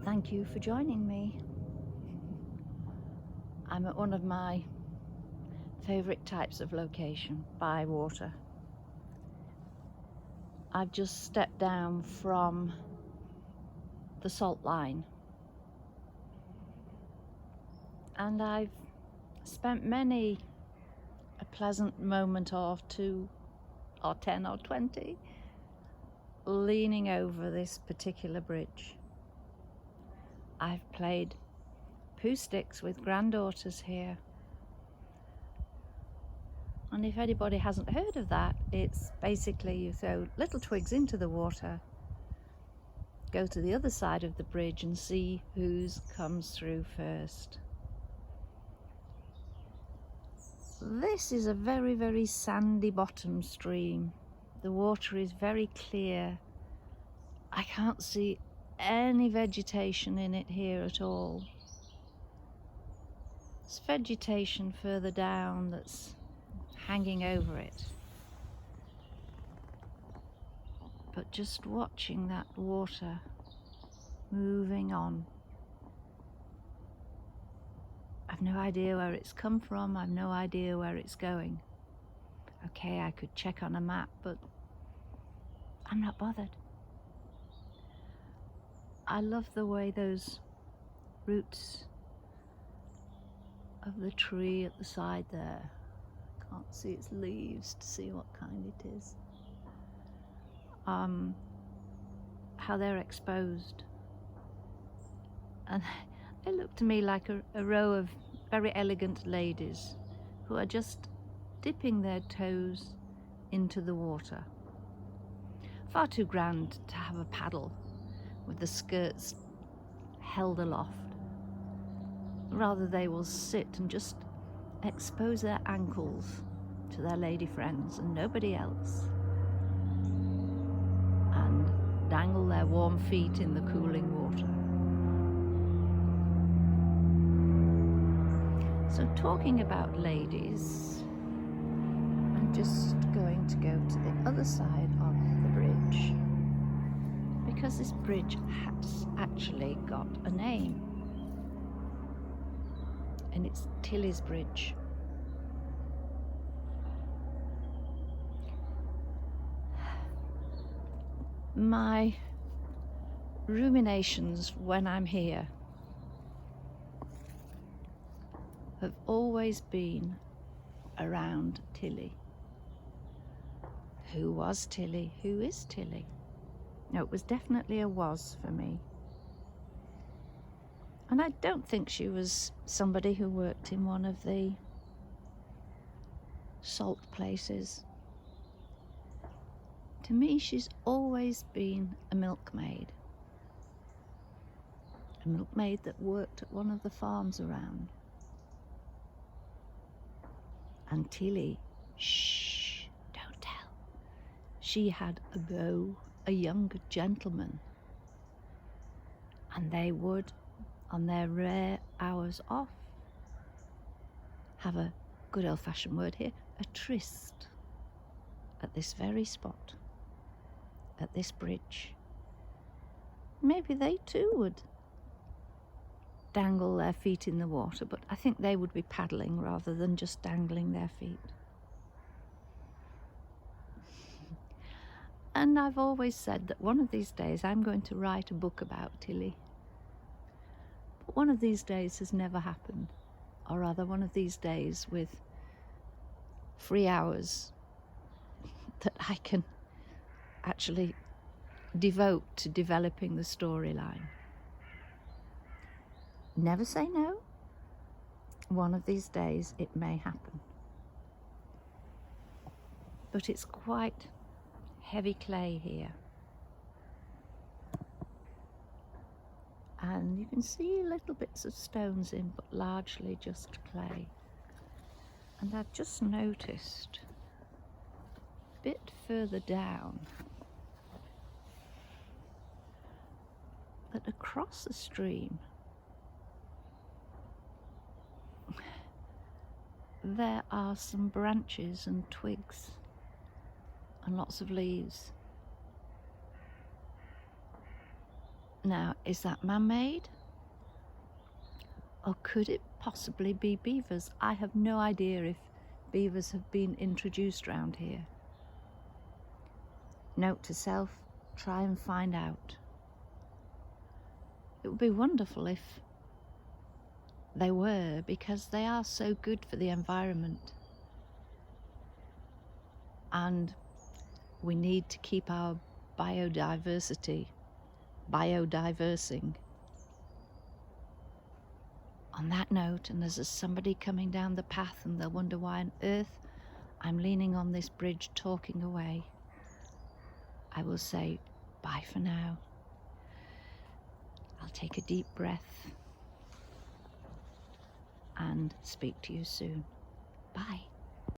Thank you for joining me. I'm at one of my favourite types of location, by water. I've just stepped down from the salt line and I've spent many a pleasant moment or two or 10 or 20 leaning over this particular bridge. I've played Pooh Sticks with granddaughters here, and if anybody hasn't heard of that, it's basically you throw little twigs into the water, go to the other side of the bridge and see whose comes through first. This is a very, very sandy bottom stream. The water is very clear. I can't see any vegetation in it here at all. There's vegetation further down that's hanging over it. But just watching that water moving on. I've no idea where it's come from, I've no idea where it's going. Okay, I could check on a map, but I'm not bothered. I love the way those roots of the tree at the side there, can't see its leaves to see what kind it is, how they're exposed, and they look to me like a row of very elegant ladies who are just dipping their toes into the water. Far too grand to have a paddle with the skirts held aloft. Rather they will sit and just expose their ankles to their lady friends and nobody else, and dangle their warm feet in the cooling water. So talking about ladies, I'm just going to go to the other side of the bridge, because this bridge has actually got a name, and it's Tilly's Bridge. My ruminations when I'm here have always been around Tilly. Who was Tilly? Who is Tilly? No, it was definitely a was for me. And I don't think she was somebody who worked in one of the salt places. To me, she's always been a milkmaid. A milkmaid that worked at one of the farms around. And Tilly, shh, don't tell. She had a beau, a young gentleman. And they would, on their rare hours off, have a good old-fashioned word here, a tryst at this very spot, at this bridge. Maybe they too would dangle their feet in the water, but I think they would be paddling rather than just dangling their feet. And I've always said that one of these days I'm going to write a book about Tilly. But one of these days has never happened, or rather one of these days with 3 hours that I can actually devote to developing the storyline. Never say no. One of these days it may happen. But it's quite heavy clay here. And you can see little bits of stones in, but largely just clay. And I've just noticed a bit further down that across the stream there are some branches and twigs and lots of leaves. Now, is that man-made? Or could it possibly be beavers? I have no idea if beavers have been introduced round here. Note to self, try and find out. It would be wonderful if they were, because they are so good for the environment. And we need to keep our biodiversing. On that note, and there's somebody coming down the path and they'll wonder why on earth I'm leaning on this bridge talking away, I will say bye for now. I'll take a deep breath and speak to you soon. Bye.